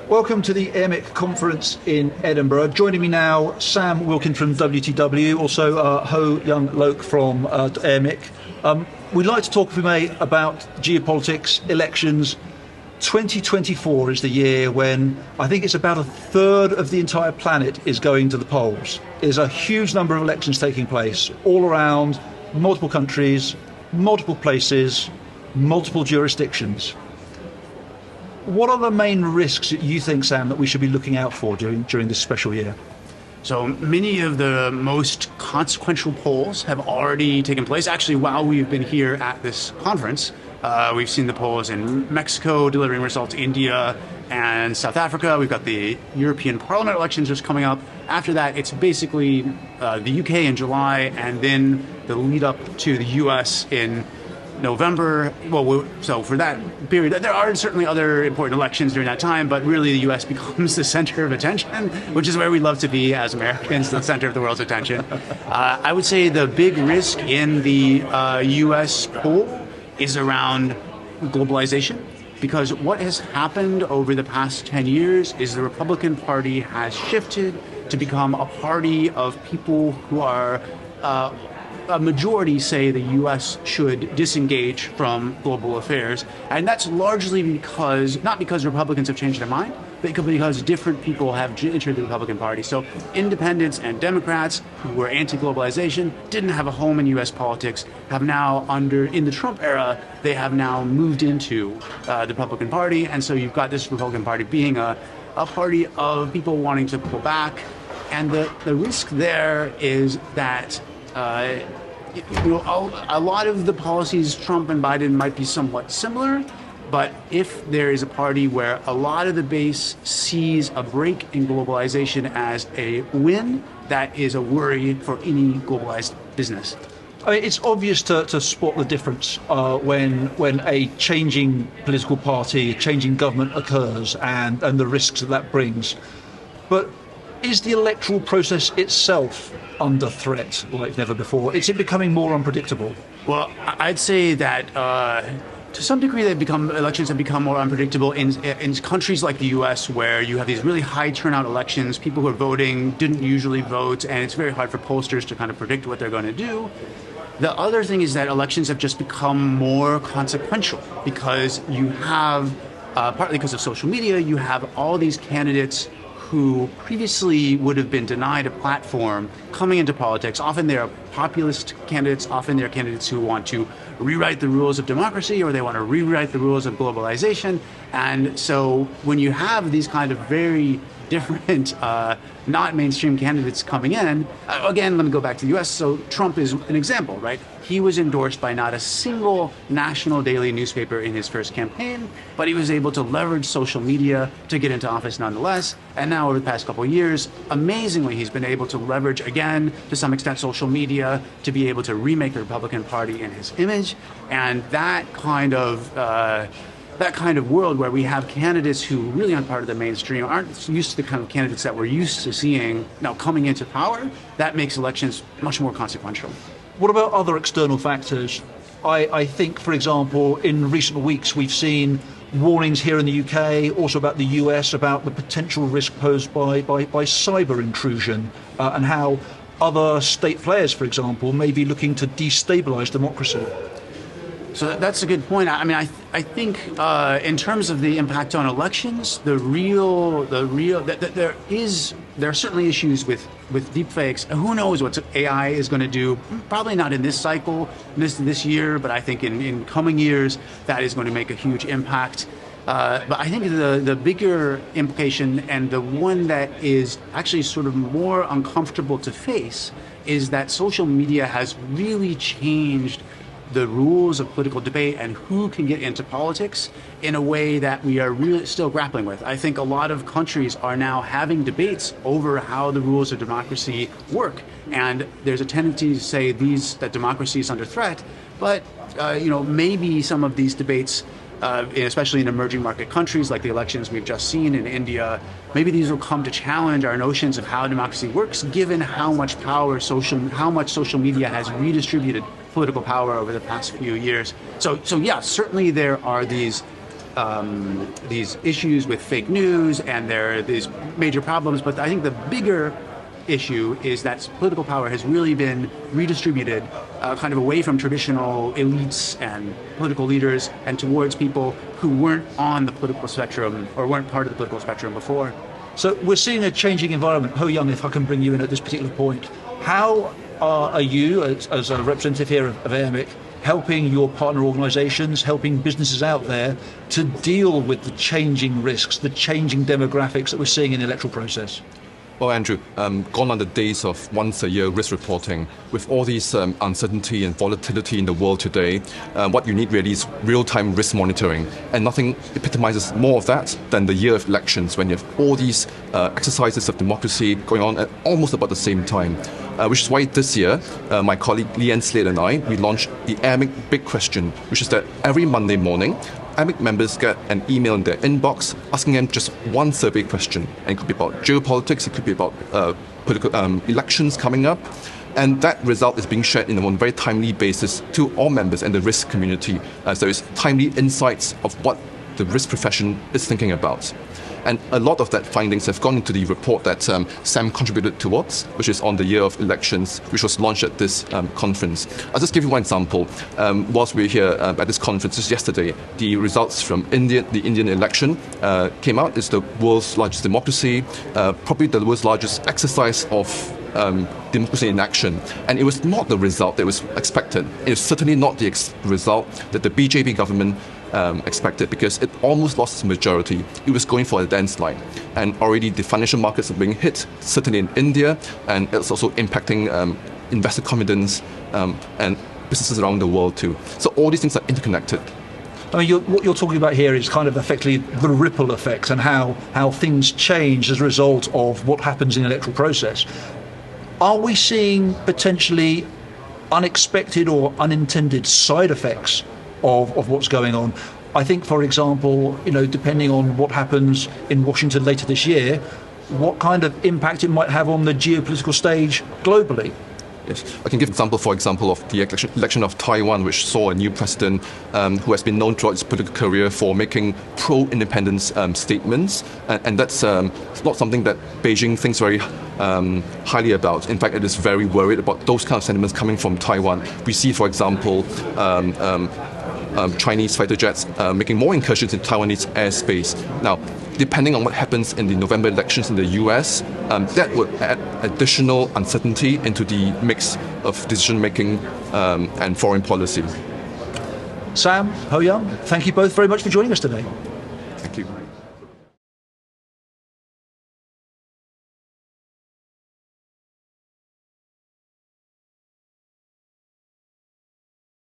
Welcome to the Airmic conference in Edinburgh. Joining me now, Sam Wilkin from WTW, also Hoe-Yeong Loke from Airmic. We'd like to talk, if we may, about geopolitics, elections. 2024 is the year when I think it's about a third of the entire planet is going to the polls. There's a huge number of elections taking place all around multiple countries, multiple places, multiple jurisdictions. What are the main risks that you think, Sam, that we should be looking out for during this special year? So many of the most consequential polls have already taken place. Actually, while we've been here at this conference, we've seen the polls in Mexico delivering results, India and South Africa. We've got the European Parliament elections just coming up. After that, it's basically the UK in July, and then the lead up to the US in November. So for that period, there are certainly other important elections during that time, but really the U.S. becomes the center of attention, which is where we love to be as Americans, the center of the world's attention. I would say the big risk in the U.S. poll is around globalization, because what has happened over the past 10 years is the Republican Party has shifted to become a party of people who are a majority say the U.S. should disengage from global affairs. And that's largely not because Republicans have changed their mind, but because different people have entered the Republican Party. So independents and Democrats who were anti-globalization didn't have a home in U.S. politics, have now in the Trump era, they have now moved into the Republican Party. And so you've got this Republican Party being a party of people wanting to pull back. And the risk there is that a lot of the policies Trump and Biden might be somewhat similar, but if there is a party where a lot of the base sees a break in globalization as a win, that is a worry for any globalized business. I mean, it's obvious to spot the difference when a changing political party, a changing government occurs, and the risks that brings. But is the electoral process itself under threat like never before? Is it becoming more unpredictable? Well, I'd say that to some degree elections have become more unpredictable in countries like the U.S., where you have these really high turnout elections. People who are voting didn't usually vote, and it's very hard for pollsters to kind of predict what they're going to do. The other thing is that elections have just become more consequential because you have, partly because of social media, you have all these candidates who previously would have been denied a platform coming into politics. Often they're populist candidates, often they're candidates who want to rewrite the rules of democracy, or they want to rewrite the rules of globalization. And so when you have these kind of very different, not mainstream candidates coming in, again, let me go back to the US. So Trump is an example, right? He was endorsed by not a single national daily newspaper in his first campaign, but he was able to leverage social media to get into office nonetheless. And now over the past couple of years, amazingly, he's been able to leverage, again, to some extent, social media to be able to remake the Republican Party in his image. And that kind of world where we have candidates who really aren't part of the mainstream, aren't used to the kind of candidates that we're used to seeing now coming into power, that makes elections much more consequential. What about other external factors? I think, for example, in recent weeks we've seen warnings here in the UK, also about the US, about the potential risk posed by cyber intrusion and how other state players, for example, may be looking to destabilize democracy. So that's a good point. I mean, I think in terms of the impact on elections, there are certainly issues with deepfakes. Who knows what AI is going to do? Probably not in this cycle, this year, but I think in coming years that is going to make a huge impact. But I think the bigger implication, and the one that is actually sort of more uncomfortable to face, is that social media has really changed the rules of political debate and who can get into politics in a way that we are really still grappling with. I think a lot of countries are now having debates over how the rules of democracy work. And there's a tendency to say that democracy is under threat, but maybe some of these debates, especially in emerging market countries like the elections we've just seen in India, maybe these will come to challenge our notions of how democracy works, given how much social media has redistributed political power over the past few years. So yeah, certainly there are these these issues with fake news, and there are these major problems. But I think the bigger issue is that political power has really been redistributed kind of away from traditional elites and political leaders and towards people who weren't on the political spectrum or weren't part of the political spectrum before. So we're seeing a changing environment. Hoe-Yeong, if I can bring you in at this particular point, how are you, as a representative here of Airmic, helping your partner organisations, helping businesses out there to deal with the changing risks, the changing demographics that we're seeing in the electoral process? Well, Andrew, gone are the days of once-a-year risk reporting. With all these uncertainty and volatility in the world today, what you need really is real-time risk monitoring. And nothing epitomizes more of that than the year of elections, when you have all these exercises of democracy going on at almost about the same time. Which is why this year, my colleague Leanne Slade and I, we launched the Airmic Big Question, which is that every Monday morning, Airmic members get an email in their inbox asking them just one survey question. And it could be about geopolitics, it could be about political elections coming up. And that result is being shared in a very timely basis to all members and the risk community. So it's timely insights of what the risk profession is thinking about. And a lot of that findings have gone into the report that Sam contributed towards, which is on the year of elections, which was launched at this conference. I'll just give you one example. Whilst we're here at this conference just yesterday, the results from the Indian election came out. It's the world's largest democracy, probably the world's largest exercise of democracy in action. And it was not the result that was expected. It was certainly not the result that the BJP government expected, because it almost lost its majority. It was going for a landslide. And already the financial markets are being hit, certainly in India, and it's also impacting investor confidence and businesses around the world too. So all these things are interconnected. I mean, what you're talking about here is kind of effectively the ripple effects and how things change as a result of what happens in the electoral process. Are we seeing potentially unexpected or unintended side effects of what's going on? I think, for example, depending on what happens in Washington later this year, what kind of impact it might have on the geopolitical stage globally. Yes, I can give an example, for example, of the election of Taiwan, which saw a new president who has been known throughout his political career for making pro-independence statements, and that's not something that Beijing thinks very highly about. In fact, it is very worried about those kind of sentiments coming from Taiwan. We see, for example, Chinese fighter jets making more incursions in Taiwanese airspace. Now, depending on what happens in the November elections in the US, that would add additional uncertainty into the mix of decision-making and foreign policy. Sam, Hoe-Yeong, thank you both very much for joining us today. Thank you.